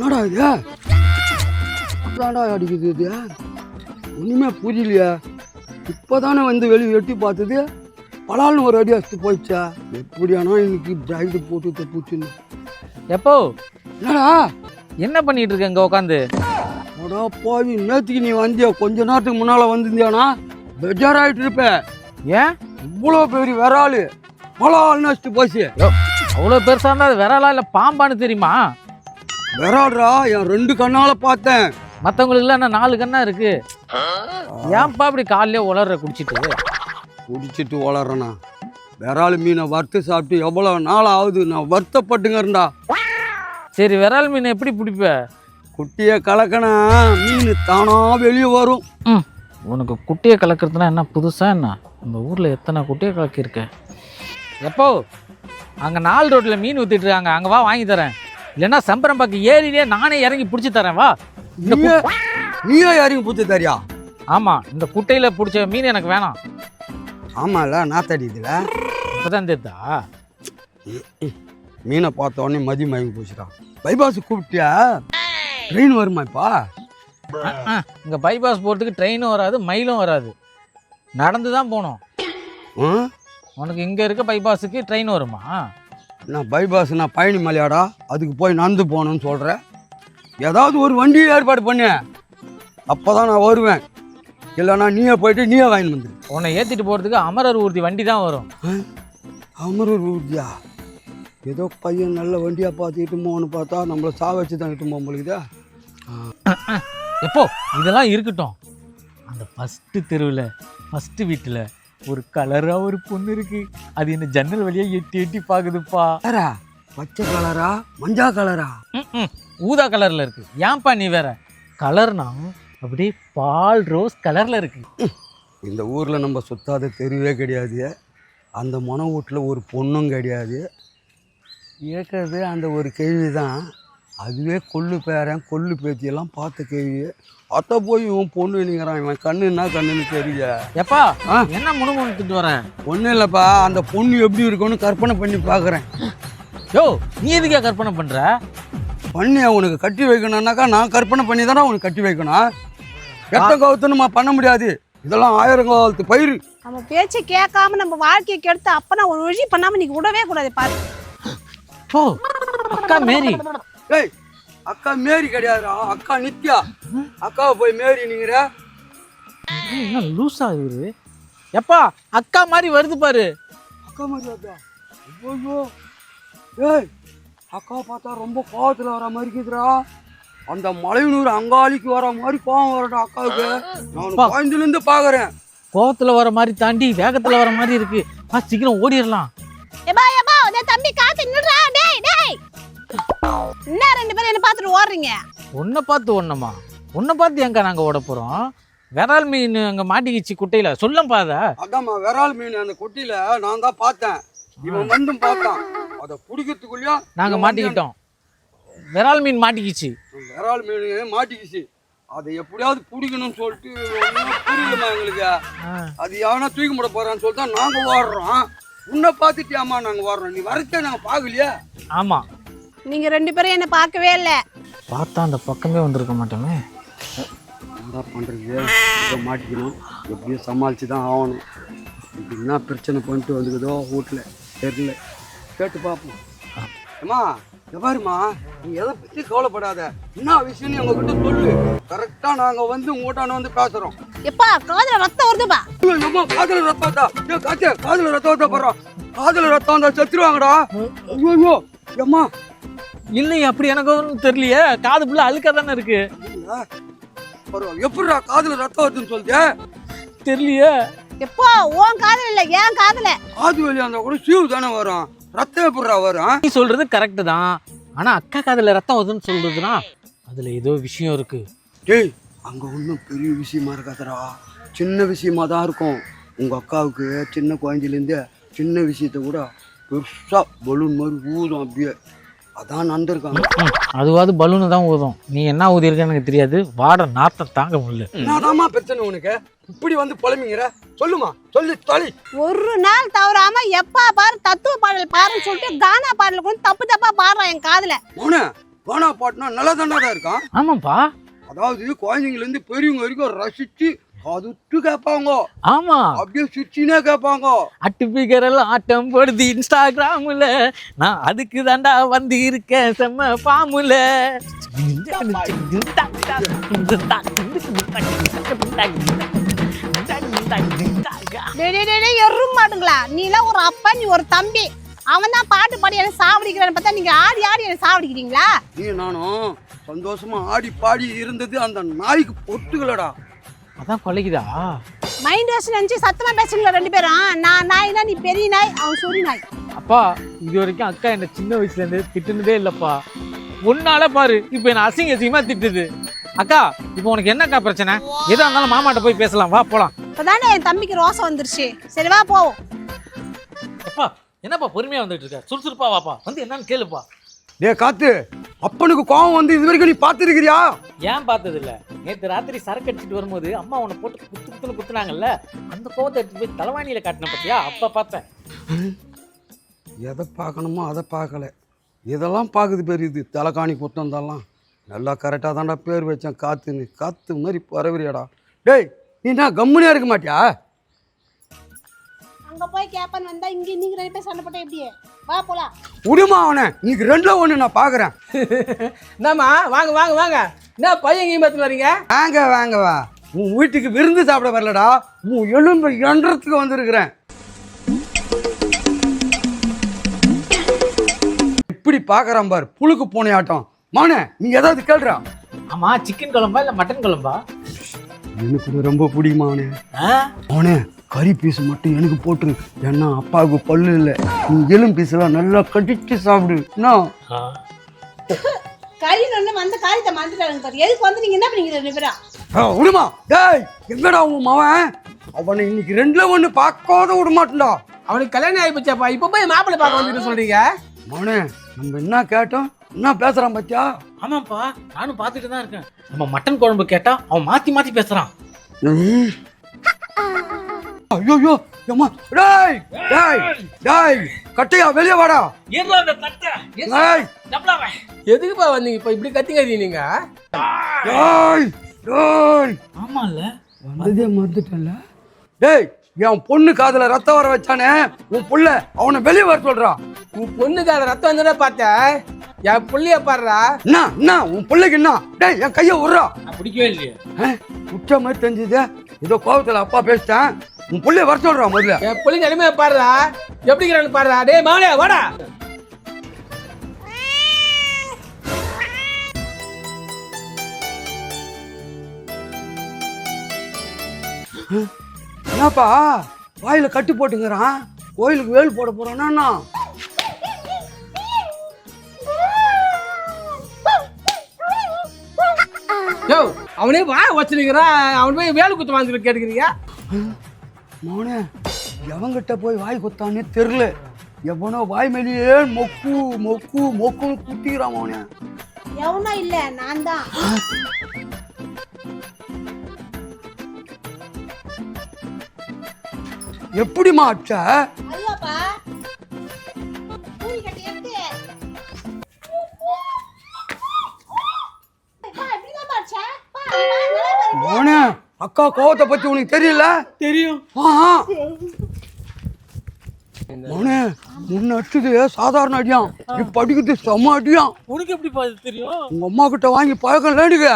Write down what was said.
என்னடா இது அடிக்குது இது ஒன்றுமே புரியலையா. இப்போதானே வந்து வெளியே வெட்டி பார்த்தது பலால்னு ஒரு அடி அடிச்சு போயிடுச்சா. எப்படியானா இன்னைக்கு பிரைடு போட்டு பூச்சுன்னு. எப்போ என்னடா என்ன பண்ணிட்டு இருக்க இங்க உட்காந்து? அடா போய் நேற்றுக்கு நீ வந்தியா, கொஞ்ச நேரத்துக்கு முன்னால வந்திருந்தியானா பெஜாராயிட்டு இருப்ப. ஏன் இவ்வளோ பெரிய விராலு பலால்னு அடிச்சுட்டு போச்சு. அவ்வளோ பெருசா இருந்தா அது விரலா இல்லை பாம்பான்னு தெரியுமா? விராடுறா, என் 2 கண்ணால பார்த்தேன். மற்றவங்களுக்கு என்ன 4 கண்ணா இருக்கு. ஏன்பா அப்படி காலையிலே உளர்ற குடிச்சிட்டு வளர்றேண்ணா. விரால் மீனை வறுத்து சாப்பிட்டு எவ்வளோ நாள் ஆகுது. நான் வருத்தப்பட்டுங்கறா. சரி, விரால் மீனை எப்படி பிடிப்ப? குட்டியை கலக்கினா மீன் தானா வெளியே வரும். உனக்கு குட்டியை கலக்கிறதுனா என்ன புதுசா என்ன? இந்த ஊரில் எத்தனை குட்டியை கலக்கியிருக்க? எப்போ அங்கே 4 ரோட்டில் மீன் ஊற்றிட்டு இருக்காங்க, அங்கே வா வாங்கி தரேன். இல்லைன்னா சம்பரம்பாக்கு ஏரியிலே நானே இறங்கி பிடிச்சி தரேன் வா. நீயே யாரையும் பூத்து தரியா? ஆமாம், இந்த குட்டையில் பிடிச்ச மீன் எனக்கு வேணாம். ஆமாம்ல, நாத்தடி இதில் இப்போதான் தெரியுதா? மீனை பார்த்த உடனே மயங்கி போச்சுடா. பைபாஸ் கூப்பிட்டியா? ட்ரெயின் வருமாப்பா? இங்கே பைபாஸ் போகிறதுக்கு ட்ரெயினும் வராது, மயிலும் வராது, நடந்து தான் போகணும். உனக்கு இங்கே இருக்க பைபாஸுக்கு ட்ரெயின் வருமா? நான் பைபாஸ் நான் பழனி மலையாடா, அதுக்கு போய் நடந்து போகணுன்னு சொல்கிறேன். ஏதாவது ஒரு வண்டியை ஏற்பாடு பண்ணு, அப்போ தான் நான் வருவேன். இல்லைனா நீயே போயிட்டு நீயே வாங்கிட்டு வந்துடு. உன்னை ஏற்றிட்டு போகிறதுக்கு அமரர் ஊர்தி வண்டி தான் வரும். அமரர் ஊர்தியா? ஏதோ பையன் நல்ல வண்டியாக பார்த்துக்கிட்டு போகணுன்னு பார்த்தா நம்மளை வச்சு தான் கிட்டு போக முடியுதா? எப்போ இதெல்லாம் இருக்கட்டும். அந்த ஃபஸ்ட்டு தெருவில் ஃபஸ்ட்டு வீட்டில் ஒரு கலராக ஒரு பொண்ணு இருக்கு. அது என்ன ஜன்னல் வழியாக எட்டி எட்டி பார்க்குதுப்பா. பச்சை கலரா மஞ்சா கலரா? ஊதா கலரில் இருக்கு. ஏன்பா நீ வேற? கலர்னா அப்படியே பால் ரோஸ் கலரில் இருக்கு. இந்த ஊரில் நம்ம சுத்தாத தெருவே கிடையாது. அந்த மன வீட்டில் ஒரு பொண்ணும் கிடையாது. இருக்கிறது அந்த ஒரு கேள்வி தான். அதுவே கொள்ளு பேரன் கொள்ளு பேத்தியெல்லாம் பார்த்த கேள்வி. அத்தை போய் இவன் பொண்ணு நிற்கிறான். இவன் கண்ணுன்னா கண்ணுன்னு தெரியல. எப்பா என்ன முணுமுணுத்துட்டு வரேன்? ஒன்றும் இல்லைப்பா, அந்த பொண்ணு எப்படி இருக்குன்னு கற்பனை பண்ணி பார்க்குறேன். யோ, நீ எதுக்கே கற்பனை பண்ணுற? பண்ணி அவனுக்கு கட்டி வைக்கணும்னாக்கா நான் கற்பனை பண்ணி தானே அவனுக்கு கட்டி வைக்கணும். எட்ட கவுத்துன்னு நம்ம பண்ண முடியாது. இதெல்லாம் 1000 காலத்து பயிர். நம்ம பேச்சு கேட்காம நம்ம வாழ்க்கையை கெடுத்து அப்பனா ஒரு வழி பண்ணாம நீங்க விடவே கூடாது. பாரு ஓ, அக்கா மேரி. ஏய், அக்கா மேரி கிடையாதுடா, அக்கா நித்யா. அக்காவை போய் மேரி நீங்கிற என்ன லூசா இவரு? எப்பா அக்கா மாதிரி வருது பாரு. அக்கா மாதிரி வருதா? ஐயோ, ஏய் அக்கா பார்த்தா ரொம்ப கோவத்தில் வர மாதிரி இருக்குதுடா. அந்த மலையனூர் அங்காளிக்கு வர மாதிரி கோவம் வரடா அக்காவுக்கு. நான் கோயந்துலேருந்து பார்க்குறேன். கோவத்தில் வர மாதிரி தாண்டி வேகத்தில் வர மாதிரி இருக்கு. சீக்கிரம் ஓடிடலாம். தம்பி காத்து நில்றா. டேய் டேய், என்ன 2 பேரும் என்ன பார்த்துட்டு ஓடுறீங்க? உன்னை பார்த்து ஒண்ணுமா? உன்னை பார்த்து எங்க நாங்க ஓட போறோம்? விரால் மீன் அங்க மாட்டிக்கிச்சு குட்டையில. சொல்லம் பாத. அதாம்மா விரால் மீன் அந்த குட்டியில நான் தான் பார்த்தேன். இவன் வந்தும் பார்த்தான். அதை பிடிக்கிறதுக்குள்ளயா நாங்க மாட்டிக்கிட்டோம். விரால் மீன் மாட்டிக்கிச்சு. விரால் மீன் மாட்டிக்கிச்சு. அதை எப்படியாவது பிடிக்கணும்னு சொல்லிட்டு புரியலமா எங்களுக்கு. அது எவனா தூக்கி முட போறான்னு சொல்லிட்டு நாங்க ஓடுறோம். உன்னை பார்த்துட்டியாமா நாங்க ஓடுறோம். நீ வரச்சே நாங்க பார்க்கலையா? ஆமா, நீங்க 2 பேரும் என்ன பார்க்கவே இல்லை. பார்த்தா அந்த பக்கமே வந்திருக்க மாட்டோமே. என்ன பண்றது? இதை மாட்டிக்கணும், எப்படியும் சமாளிச்சு தான் ஆகணும். என்ன பிரச்சனை பண்ணிட்டு வந்துக்குதோ வீட்டில் தெரியல. கேட்டு பார்ப்போம். அம்மா எவ்வாறுமா, நீ எதை பற்றி கவலைப்படாத. என்ன விஷயம் எங்ககிட்ட சொல்லு. கரெக்டாக நாங்கள் வந்து உங்கள்கிட்ட வந்து பேசுகிறோம். எப்பா காதுல ரத்தம் வருதுப்பா. அம்மா காதில் ரத்தம் வந்தா? காய்ச்ச காதில் ரத்தம் வந்தா போடுறோம். காதில் ரத்தம் வந்தா செத்துருவாங்கடா. ஐயோ அம்மா. இல்லையே, அப்படி எனக்கு தெரியலையே. காது புள்ள அழுக்கா தானே இருக்கு. எப்படிடா காதுல ரத்தம் வருதுன்னு சொல்லிட்டு தெரியலையே. எப்போ உன் காதுல இல்ல ஏன் காதுல? காது வெளியா இருந்தா கூட சீவு தானே வரும். ரத்தம் எப்படிடா வரும்? நீ சொல்றது கரெக்டு தான். ஆனா அக்கா காதுல ரத்தம் வருதுன்னு சொல்றதுன்னா அதுல ஏதோ விஷயம் இருக்கு. டேய், அங்க ஒன்றும் பெரிய விஷயமா இருக்காதடா, சின்ன விஷயமா தான் இருக்கும். உங்க அக்காவுக்கு சின்ன குழந்தையிலேருந்து சின்ன விஷயத்த கூட பெருசா பலூன் மாதிரி ஊதும். அப்படியே அதான் நடந்திருக்காங்க. அதுவாது பலூனு தான் ஊதும். நீ என்ன ஊதி இருக்கன்னு எனக்கு தெரியாது. வாட நாத்தம் தாங்க முடியல. நானாமா பிரச்சனை உனக்கு? இப்படி வந்து புலம்பிங்கிற? சொல்லுமா, சொல்லி தொலை. ஒரு நாள் தவறாம எப்பா பாரு தத்துவ பாடல் பாருன்னு சொல்லிட்டு கானா பாடல கூட தப்பு தப்பா பாடுறான் என் காதுல. மோனே, கானா பாட்டுனா நல்லா தானடா இருக்கான். ஆமாப்பா. அதாவது குழந்தைங்கலேருந்து பெரியவங்க வரைக்கும் ரசிச்சு அதுட்டு கேட்பாங்க. ஆமா, அப்படியே சுற்றினே கேட்பாங்க. அட்டுப்பிகரெல்லாம் ஆட்டம் போடுது இன்ஸ்டாகிராமுல, நான் அதுக்கு தாண்டா வந்து இருக்கேன் செம்ம பாமுல. எறும் மாடுங்களா, நீ எல்லாம் ஒரு அப்பா நீ ஒரு தம்பி. அவன் தான் பாட்டு பாடி எனக்கு சாவடிக்கிறான்னு பார்த்தா நீங்க ஆடி ஆடி எனக்கு சாவடிக்கிறீங்களா? நீ நானும் சந்தோஷமா ஆடி பாடி இருந்தது அந்த நாய்க்கு பொட்டுகளடா. அதான் கொலைக்குதா? மைண்ட் வாஷ் நினைச்சு சத்தமா பேசுங்களா ரெண்டு பேரும். நான் நாய்னா நீ பெரிய நாய், அவன் சொறி நாய். அப்பா இது வரைக்கும் அக்கா என்ன சின்ன வயசுல இருந்து திட்டுனதே இல்லப்பா. உன்னால பாரு இப்ப என்ன அசிங்க அசிங்கமா திட்டுது. அக்கா இப்போ உனக்கு என்னக்கா பிரச்சனை? எதா இருந்தாலும் மாமாட்ட போய் பேசலாம், வா போலாம். இப்பதானே என் தம்பிக்கு ரோசம் வந்துருச்சு. சரி வா போவோம். அப்பா என்னப்பா பொறுமையா வந்துட்டு இருக்க? சுறுசுறுப்பா வாப்பா, வந்து என்னன்னு கேளுப்பா. டே காத்து, அப்பனுக்கு கோவம் வந்து இது வரைக்கும் நீ பார்த்துருக்கிறியா? ஏன் பார்த்தது இல்ல? நேற்று ராத்திரி சரக்கு அடிச்சுட்டு வரும்போது அம்மா உன்னை போட்டு குத்துன்னு குத்துனாங்கல்ல, அந்த கோவத்தை எடுத்து போய் தலைவாணியில காட்டின பத்தியா? அப்ப பார்த்தேன். எதை பார்க்கணுமோ அதை பார்க்கல, இதெல்லாம் பார்க்குது பேர் இது தலைக்காணி குத்தம் தான். நல்லா கரெக்டாக தான்டா பேர் வச்சேன் காத்துன்னு. காத்து மாதிரி பரவறியாடா. டேய் நீ என்ன கம்முனியா இருக்க மாட்டியா? அங்க போய் கேப்பன் வந்தா இங்க நீங்க ரெண்டு பேர் சண்டை போட்டா எப்படியே? வா போலாம். விடுமா அவனை, இன்னைக்கு 2-1 நான் பார்க்குறேன். என்னம்மா வாங்க வாங்க வாங்க, என்ன பையன் கீழ் பார்த்து வரீங்க? வாங்க வாங்க வா, உன் வீட்டுக்கு விருந்து சாப்பிட வரலடா, உன் எலும்பு எண்றதுக்கு வந்திருக்கிறேன். இப்படி பார்க்குறான் பார் புழுக்கு பூனை ஆட்டம். மானே நீ ஏதாவது கேள்றா? ஆமா, சிக்கன் குழம்பா இல்ல மட்டன் குழம்பா? எனக்கு இது ரொம்ப பிடிக்குமா அவனே. அவனே கறி பீஸ் மட்டும் எனக்கு போட்டுரு, ஏன்னா அப்பாவுக்கு பல்லு இல்லை. நீ எலும் பீஸ்லாம் நல்லா கடிச்சு சாப்பிடு. என்ன கறி ஒண்ணு வந்த காரியத்தை மறந்துட்டாருங்க பாரு. எதுக்கு வந்து நீங்க என்ன பண்ணீங்க ரெண்டு பேரும்? விடுமா. டேய் எங்கடா உன் மவன்? அவனை இன்னைக்கு 2-1 பார்க்காத விட மாட்டேன்டா. அவனுக்கு கல்யாணம் ஆகி போச்சாப்பா, இப்போ போய் மாப்பிள்ளை பார்க்க வந்துட்டு சொல்றீங்க? மவனே நம்ம என்ன கேட்டோம், என்ன பேசுறான் பாத்தியா? ஆமாப்பா, நானும் பார்த்துட்டு தான் இருக்கேன். நம்ம மட்டன் குழம்பு கேட்டா அவன் மாத்தி மாத்தி பேசுறான். ஐயோ அம்மா. டேய் டேய் டேய் கட்டையா வெளியே வாடா. டேய் எதுக்குப்பா வந்தீங்க இப்போ இப்படி கத்திங்க நீங்க? டேய் டேய் ஆமால, வந்ததே மறந்துட்டல. டேய் என் பொண்ணு காதுல ரத்தம் வர வச்சானே உன் புள்ள, அவனை வெளியே வர சொல்றான். உன் பொண்ணுக்கால ரத்தம் வந்தோட பார்த்தேன், என் புள்ளைய பாடுறா. என்ன உன் பிள்ளைக்கு என்ன? டேய் என் கையை விட்றா. பிடிக்கவே இல்லையே. குற்ற மாதிரி தெரிஞ்சுது, ஏதோ கோபத்துல அப்பா பேசிட்டேன். உன் பிள்ளைய வர சொல்றான் முதல்ல. என் புள்ளி நிலைமையை பாடுறா, எப்படிங்கிறான்னு பாடுறா. டேய் மாவனே வாடா. என்னப்பா வாயில கட்டு போட்டுங்கிறான்? கோயிலுக்கு வேல் போட போறானா? யோ அவனே வா வச்சிருக்கிறான், அவன் போய் வேலை குத்து வாங்கிட்டு கேட்டுக்கிறீங்க? மோனே எவங்கிட்ட போய் வாய் குத்தானே தெரியல. எவனோ வாய் மேலேயே மொக்கு மொக்கு மொக்குன்னு குத்திக்கிறான் மோனே. எவனோ இல்ல, நான் தான். எப்படிமா அச்ச? ஐயோப்பா பூரி கட்டி எடுத்து மோனே அக்கா கோவத்தை பத்தி உனக்கு தெரியல? தெரியும். மோனே முன்ன அடிச்சது சாதாரண அடியான், இப்ப அடிக்கிறது செம்ம அடியான். உனக்கு எப்படி தெரியும்? உங்க அம்மா கிட்ட வாங்கி பழக்கம் இல்லைங்க.